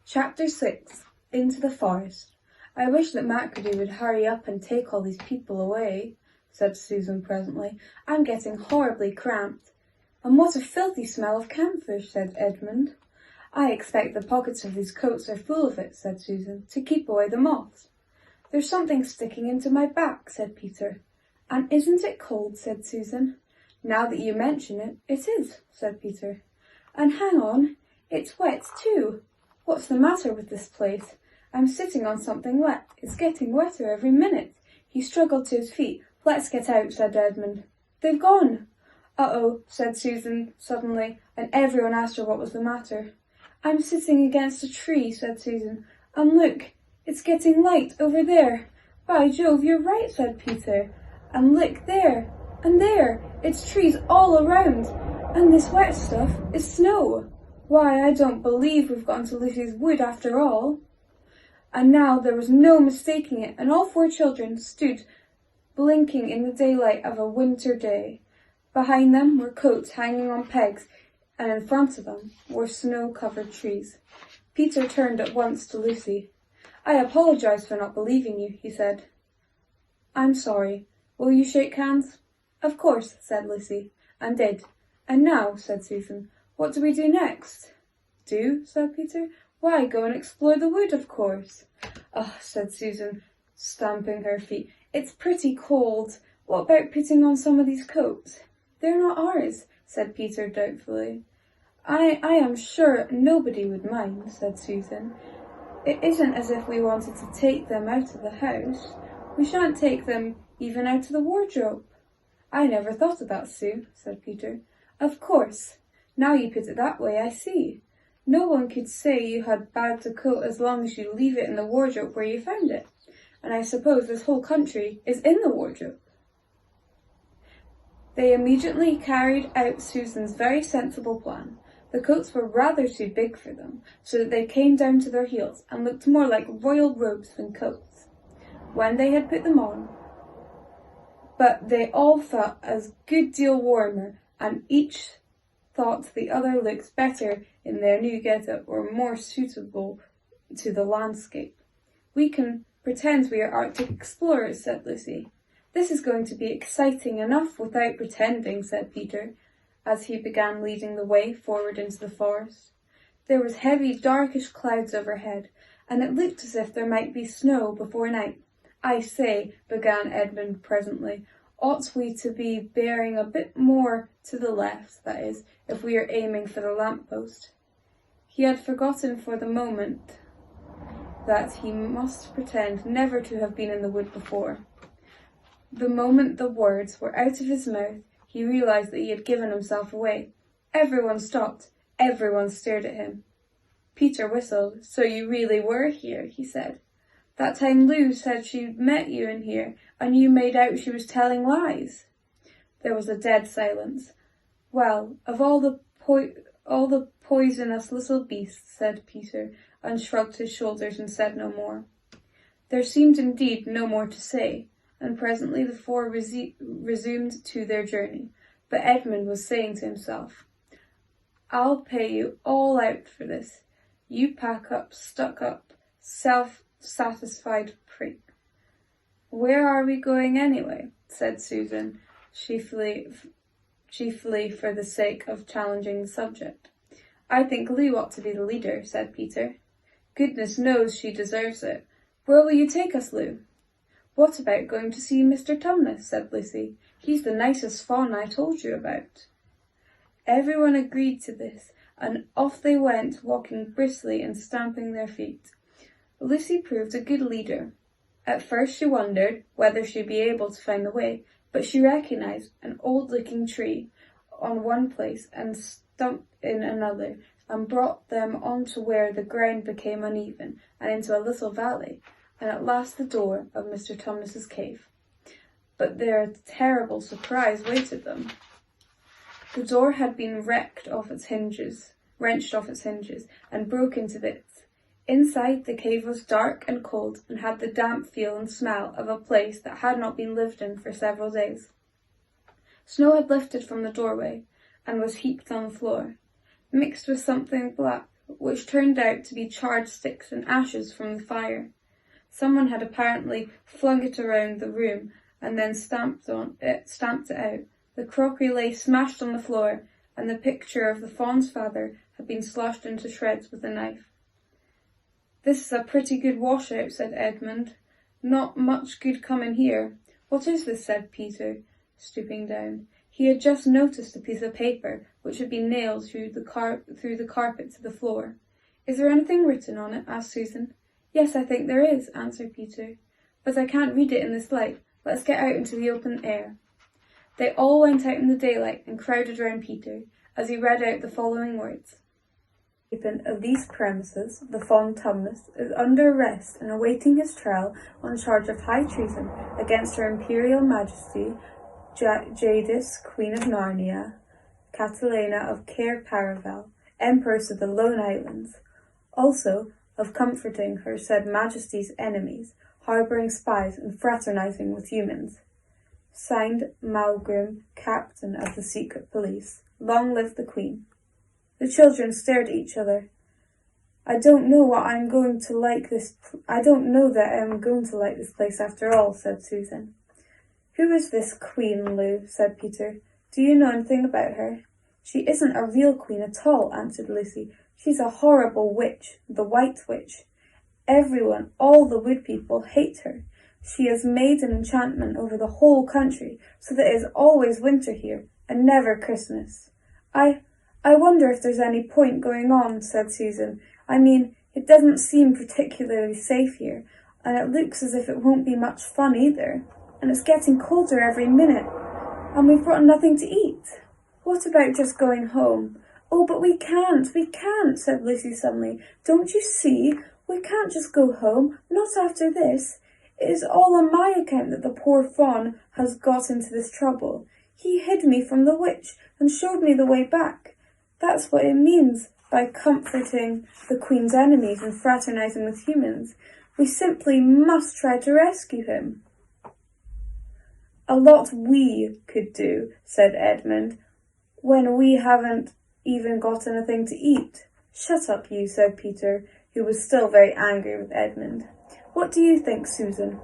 Chapter 6 Into the Forest. I wish that Macready would hurry up and take all these people away, said Susan presently. I'm getting horribly cramped. And what a filthy smell of camphor, said Edmund. I expect the pockets of these coats are full of it, said Susan, to keep away the moths. There's something sticking into my back, said Peter. And isn't it cold, said Susan. Now that you mention it, it is, said Peter. And hang on, it's wet too. What's the matter with this place? I'm sitting on something wet. It's getting wetter every minute. He struggled to his feet. Let's get out, said Edmund. They've gone. Uh-oh, said Susan suddenly, and everyone asked her what was the matter. I'm sitting against a tree, said Susan, and look, it's getting light over there. By Jove, you're right, said Peter. And look there, and there, it's trees all around, and this wet stuff is snow. Why, I don't believe we've got into Lucy's wood after all. And now there was no mistaking it, and all four children stood blinking in the daylight of a winter day. Behind them were coats hanging on pegs, and in front of them were snow-covered trees. Peter turned at once to Lucy. I apologise for not believing you, he said. I'm sorry. Will you shake hands? Of course, said Lucy, and did. And now, said Susan, what do we do next? Do? Said Peter. Why, go and explore the wood, of course. Oh, said Susan, stamping her feet. It's pretty cold. What about putting on some of these coats? They're not ours, said Peter doubtfully. I am sure nobody would mind, said Susan. It isn't as if we wanted to take them out of the house. We shan't take them even out of the wardrobe. I never thought of that, Sue, said Peter. Of course. Now you put it that way, I see. No one could say you had bagged a coat as long as you leave it in the wardrobe where you found it. And I suppose this whole country is in the wardrobe. They immediately carried out Susan's very sensible plan. The coats were rather too big for them, so that they came down to their heels and looked more like royal robes than coats. When they had put them on, but they all felt a good deal warmer, and each thought the other looked better in their new get-up or more suitable to the landscape. We can pretend we are Arctic explorers, said Lucy. This is going to be exciting enough without pretending, said Peter, as he began leading the way forward into the forest. There was heavy, darkish clouds overhead, and it looked as if there might be snow before night. I say, began Edmund presently, ought we to be bearing a bit more to the left, that is, if we are aiming for the lamp-post? He had forgotten for the moment that he must pretend never to have been in the wood before. The moment the words were out of his mouth, he realised that he had given himself away. Everyone stopped. Everyone stared at him. Peter whistled. So you really were here, he said. That time Lou said she'd met you in here, and you made out she was telling lies. There was a dead silence. Well, of all the poisonous little beasts, said Peter, and shrugged his shoulders and said no more. There seemed indeed no more to say, and presently the four resumed to their journey. But Edmund was saying to himself, I'll pay you all out for this. You pack-up, stuck-up, self-satisfied prick. Where are we going anyway? Said Susan, chiefly for the sake of challenging the subject. I think Lou ought to be the leader, said Peter. Goodness knows she deserves it. Where will you take us, Lou? What about going to see Mr. Tumnus, said Lucy. He's the nicest faun I told you about. Everyone agreed to this, and off they went, walking briskly and stamping their feet. Lucy proved a good leader. At first she wondered whether she'd be able to find the way, but she recognised an old-looking tree on one place and stump in another, and brought them on to where the ground became uneven, and into a little valley, and at last the door of Mr. Tumnus's cave. But their terrible surprise waited them. The door had been wrenched off its hinges, and broken to bits. Inside, the cave was dark and cold, and had the damp feel and smell of a place that had not been lived in for several days. Snow had lifted from the doorway, and was heaped on the floor. Mixed with something black which turned out to be charred sticks and ashes from the fire. Someone had apparently flung it around the room and then stamped it out. The crockery lay smashed on the floor, and the picture of the fawn's father had been slashed into shreds with a knife. "This is a pretty good washout," said Edmund. "Not much good coming here." "What is this?" said Peter, stooping down. He had just noticed a piece of paper which had been nailed through the carpet to the floor. "Is there anything written on it?" asked Susan. "Yes, I think there is," answered Peter. "But I can't read it in this light. Let's get out into the open air." They all went out in the daylight and crowded round Peter as he read out the following words. "Occupant of these premises, the Fawn Tumnus, is under arrest and awaiting his trial on charge of high treason against Her Imperial Majesty, Jadis, Queen of Narnia, Catalina of Cair Paravel, Empress of the Lone Islands, also of comforting her said Majesty's enemies, harbouring spies and fraternizing with humans. Signed, Malgrim, Captain of the Secret Police. Long live the Queen." The children stared at each other. I don't know that I'm going to like this place after all," said Susan. "Who is this Queen, Lou?" said Peter. "Do you know anything about her?" "She isn't a real queen at all," answered Lucy. "She's a horrible witch, the White Witch. Everyone, all the wood people, hate her. She has made an enchantment over the whole country, so that it is always winter here, and never Christmas." I wonder if there's any point going on," said Susan. "I mean, it doesn't seem particularly safe here, and it looks as if it won't be much fun either. And it's getting colder every minute, and we've got nothing to eat. What about just going home?" "Oh, but we can't, said Lucy suddenly. "Don't you see? We can't just go home, not after this. It is all on my account that the poor fawn has got into this trouble. He hid me from the witch and showed me the way back. That's what it means by comforting the Queen's enemies and fraternizing with humans. We simply must try to rescue him." "A lot we could do," said Edmund, "when we haven't even got anything to eat." "Shut up, you," said Peter, who was still very angry with Edmund. "What do you think, Susan?"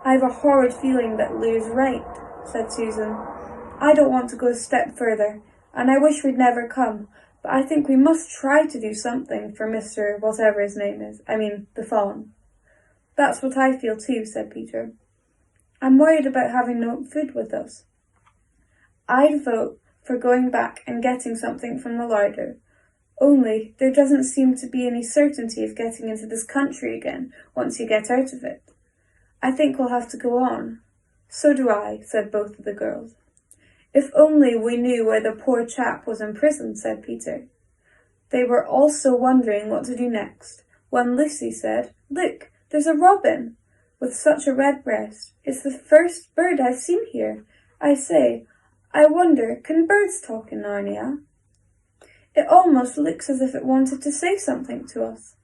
"I have a horrid feeling that Lou's right," said Susan. "I don't want to go a step further, and I wish we'd never come, but I think we must try to do something for Mr. whatever his name is. The fawn." "That's what I feel too," said Peter. "I'm worried about having no food with us." "I'd vote for going back and getting something from the larder. Only there doesn't seem to be any certainty of getting into this country again once you get out of it. I think we'll have to go on." "So do I," said both of the girls. "If only we knew where the poor chap was imprisoned," said Peter. They were also wondering what to do next, when Lucy said, "Look, there's a robin with such a red breast. It's the first bird I've seen here. I say, I wonder, can birds talk in Narnia? It almost looks as if it wanted to say something to us."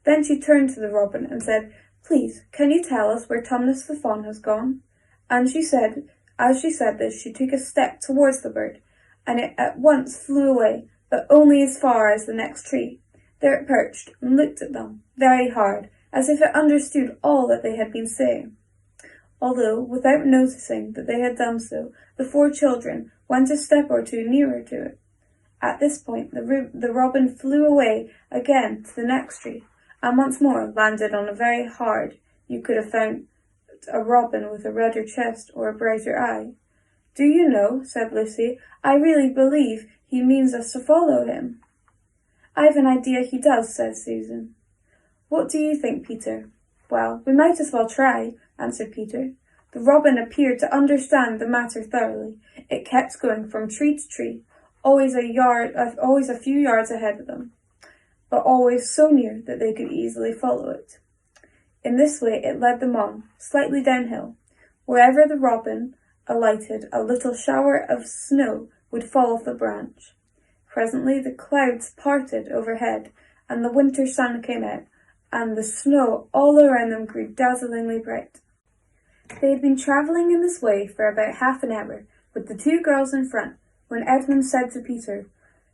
Then she turned to the robin and said, "Please, can you tell us where Tumnus the fawn has gone?" And as she said this, she took a step towards the bird, and it at once flew away, but only as far as the next tree. There it perched and looked at them very hard, as if it understood all that they had been saying. Although, without noticing that they had done so, the 4 children went a step or 2 nearer to it. At this point, the robin flew away again to the next tree, and once more landed on a very hard. You could have found a robin with a redder chest or a brighter eye. "Do you know," said Lucy, "I really believe he means us to follow him." "I've an idea he does," said Susan. "What do you think, Peter?" "Well, we might as well try," answered Peter. The robin appeared to understand the matter thoroughly. It kept going from tree to tree, always a few yards ahead of them, but always so near that they could easily follow it. In this way it led them on, slightly downhill. Wherever the robin alighted, a little shower of snow would fall off the branch. Presently the clouds parted overhead, and the winter sun came out, and the snow all around them grew dazzlingly bright. They had been travelling in this way for about half an hour, with the 2 girls in front, when Edmund said to Peter,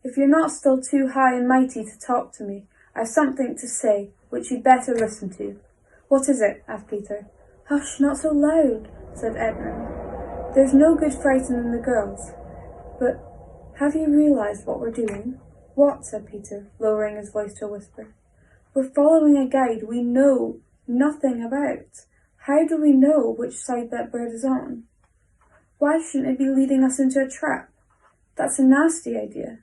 If you're not still too high and mighty to talk to me, I've something to say which you'd better listen to. What is it? Asked Peter. Hush, not so loud, said Edmund. There's no good frightening the girls. But have you realised what we're doing? What? Said Peter, lowering his voice to a whisper. We're following a guide we know nothing about. How do we know which side that bird is on? Why shouldn't it be leading us into a trap? That's a nasty idea.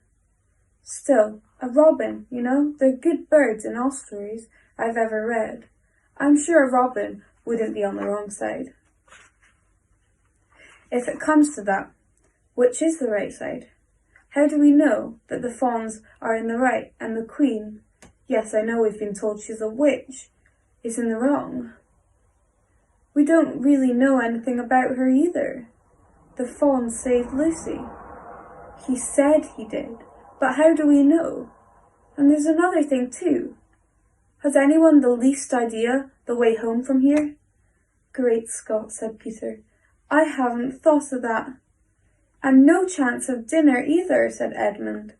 Still, a robin, you know, they're good birds in all stories I've ever read. I'm sure a robin wouldn't be on the wrong side. If it comes to that, which is the right side? How do we know that the fawns are in the right and the queen, yes, I know we've been told she's a witch, is in the wrong? We don't really know anything about her either. The fawn saved Lucy. He said he did, but how do we know? And there's another thing too. Has anyone the least idea the way home from here? Great Scott, said Peter. I haven't thought of that. And no chance of dinner either, said Edmund.